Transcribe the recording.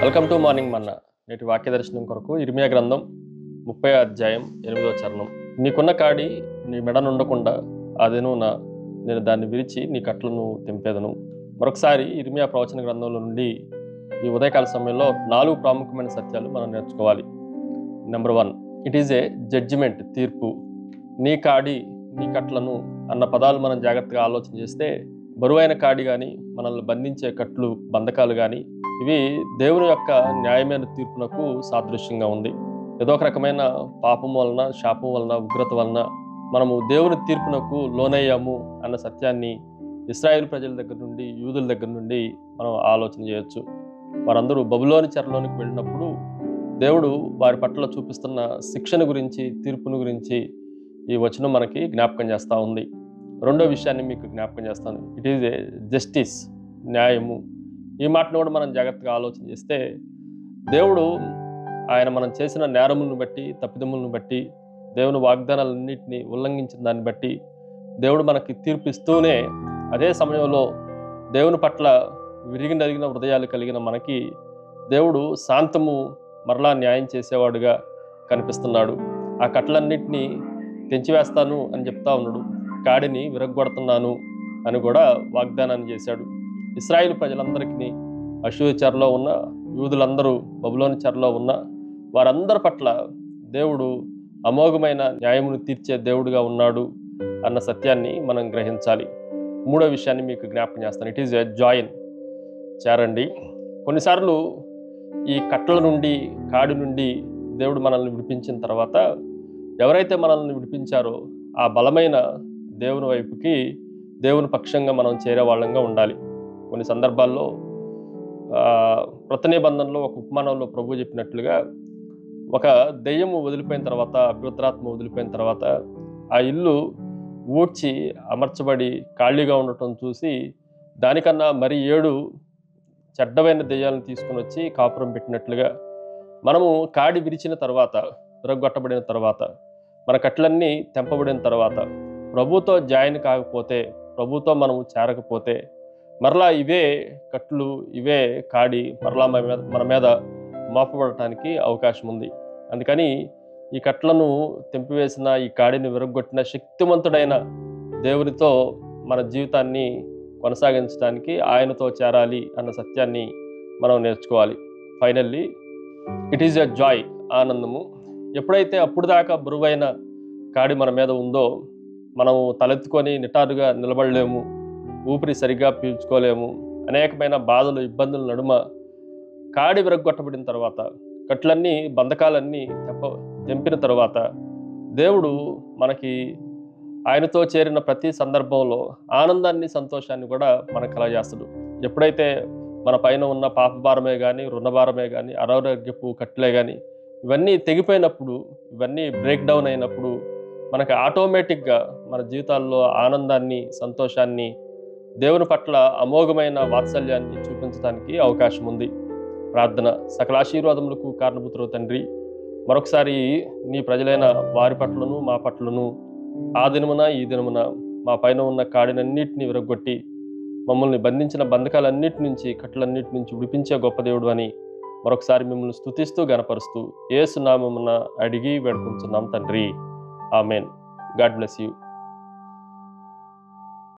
Welcome to morning మన్నా. నేటి వాక్య దర్శనం కొరకు ఇర్మియా గ్రంథం 30వ అధ్యాయం 8వ చరణం. నీకున్న కాడి నీ మెడ నుండకుండా అదెనున నేను దాన్ని విరిచి నీ కట్లను తెంపేదను. మరొకసారి ఇర్మియా ప్రవచన గ్రంథంలో నుండి ఈ ఉదయకాల సమయంలో 4 ప్రాముఖ్యమైన సత్యాలు మనం నేర్చుకోవాలి. Number 1, it is a judgement, తీర్పు. నీ కాడి నీ కట్లను అన్న పదాలు మనం జాగ్రత్తగా ఆలోచన చేస్తే, బరువైన కాడి కానీ, మనల్ని బంధించే కట్లు, బంధకాలు కానీ, ఇవి దేవుని యొక్క న్యాయమైన తీర్పునకు సాదృశ్యంగా ఉంది. ఏదో ఒక రకమైన పాపం వలన, శాపం వలన, ఉగ్రత వలన మనము దేవుని తీర్పునకు లోనయ్యాము అన్న సత్యాన్ని ఇశ్రాయేలు ప్రజల దగ్గర నుండి, యూదుల దగ్గర నుండి మనం ఆలోచన చేయొచ్చు. వారందరూ బబులోని చెరలోనికి వెళ్ళినప్పుడు దేవుడు వారి పట్ల చూపిస్తున్న శిక్షణ గురించి, తీర్పును గురించి ఈ వచనం మనకి జ్ఞాపకం చేస్తూ ఉంది. రెండో విషయాన్ని మీకు జ్ఞాపకం చేస్తాను. ఇట్ ఈజ్ ఏ జస్టిస్, న్యాయము. ఈ మాటను కూడా మనం జాగ్రత్తగా ఆలోచన చేస్తే, దేవుడు ఆయన మనం చేసిన నేరములను బట్టి, తప్పిదములను బట్టి, దేవుని వాగ్దానాలన్నింటినీ ఉల్లంఘించిన దాన్ని బట్టి దేవుడు మనకి తీర్పిస్తూనే, అదే సమయంలో దేవుని పట్ల విరిగి నలిగిన హృదయాలు కలిగిన మనకి దేవుడు శాంతము, మరలా న్యాయం చేసేవాడుగా కనిపిస్తున్నాడు. ఆ కట్లన్నింటినీ తెంచివేస్తాను అని చెప్తా ఉన్నాడు. కాడిని విరగ్గొడుతున్నాను అని కూడా వాగ్దానాన్ని చేశాడు. ఇశ్రాయేలు ప్రజలందరికీ, అషూరు చెరలో ఉన్న యూదులందరూ, బబులోని చెరలో ఉన్న వారందరి పట్ల దేవుడు అమోఘమైన న్యాయమును తీర్చే దేవుడుగా ఉన్నాడు అన్న సత్యాన్ని మనం గ్రహించాలి. మూడో విషయాన్ని మీకు జ్ఞాపకం చేస్తాను. ఇట్ ఈజ్ ఎ జాయిన్, చేరండి. కొన్నిసార్లు ఈ కట్టల నుండి, కాడి నుండి దేవుడు మనల్ని విడిపించిన తర్వాత, ఎవరైతే మనల్ని విడిపించారో ఆ బలమైన దేవుని వైపుకి, దేవుని పక్షంగా మనం చేరే వాళ్ళంగా ఉండాలి. కొన్ని సందర్భాల్లో కృత నిబంధనలో ఒక ఉపమానంలో ప్రభువు చెప్పినట్లుగా, ఒక దెయ్యము వదిలిపోయిన తర్వాత, అపవిత్రాత్మ వదిలిపోయిన తర్వాత ఆ ఇల్లు ఊడ్చి అమర్చబడి ఖాళీగా ఉండటం చూసి, దానికన్నా మరి 7 చెడ్డమైన దెయ్యాలను తీసుకుని వచ్చి కాపురం పెట్టినట్లుగా, మనము కాడి విరిచిన తర్వాత, విరగొట్టబడిన తర్వాత, మన కట్లన్నీ తెంపబడిన తర్వాత, ప్రభుతో జాయిన్ కాకపోతే, ప్రభుతో మనము చేరకపోతే, మరలా ఇవే కట్లు, ఇవే కాడి మరలా మన మీద మోపబడటానికి అవకాశం ఉంది. అందుకని ఈ కట్లను తెంపివేసిన, ఈ కాడిని విరగొట్టిన శక్తివంతుడైన దేవునితో మన జీవితాన్ని కొనసాగించడానికి ఆయనతో చేరాలి అన్న సత్యాన్ని మనం నేర్చుకోవాలి. Finally it is a joy, ఆనందము. ఎప్పుడైతే అప్పుడు దాకా బరువైన కాడి మన మీద ఉందో, మనము తలెత్తుకొని నిటారుగా నిలబడలేము, ఊపిరి సరిగ్గా పీల్చుకోలేము, అనేకమైన బాధలు, ఇబ్బందుల నడుమ కాడి విరగ్గొట్టబడిన తర్వాత, కట్లన్నీ, బంధకాలన్నీ తెంపిన తర్వాత, దేవుడు మనకి ఆయనతో చేరిన ప్రతి సందర్భంలో ఆనందాన్ని, సంతోషాన్ని కూడా మనకు కలగజేస్తాడు. ఎప్పుడైతే మన పైన ఉన్న పాపభారమే కానీ, రుణభారమే కానీ, అనారోగ్యపు కట్లే కానీ ఇవన్నీ తెగిపోయినప్పుడు, ఇవన్నీ బ్రేక్ డౌన్ అయినప్పుడు, మనకి ఆటోమేటిక్గా మన జీవితాల్లో ఆనందాన్ని, సంతోషాన్ని, దేవుని పట్ల అమోఘమైన వాత్సల్యాన్ని చూపించడానికి అవకాశం ఉంది. ప్రార్థన. సకల ఆశీర్వాదములకు కారణభూతుడు తండ్రి, మరొకసారి నీ ప్రజలైన వారి పట్లను, మా పట్లను ఆ దినమున, ఈ దినమున మా పైన ఉన్న కాడినన్నింటినీ విరగొట్టి మమ్మల్ని బంధించిన బంధకాలన్నిటి నుంచి, కట్లన్నిటి నుంచి విడిపించే గొప్ప దేవుడు అని మరొకసారి మిమ్మల్ని స్తుతిస్తూ, గణపరుస్తూ యేసు నామమున అడిగి వేడుకుంటున్నాం తండ్రి. ఆమెన్. God bless you.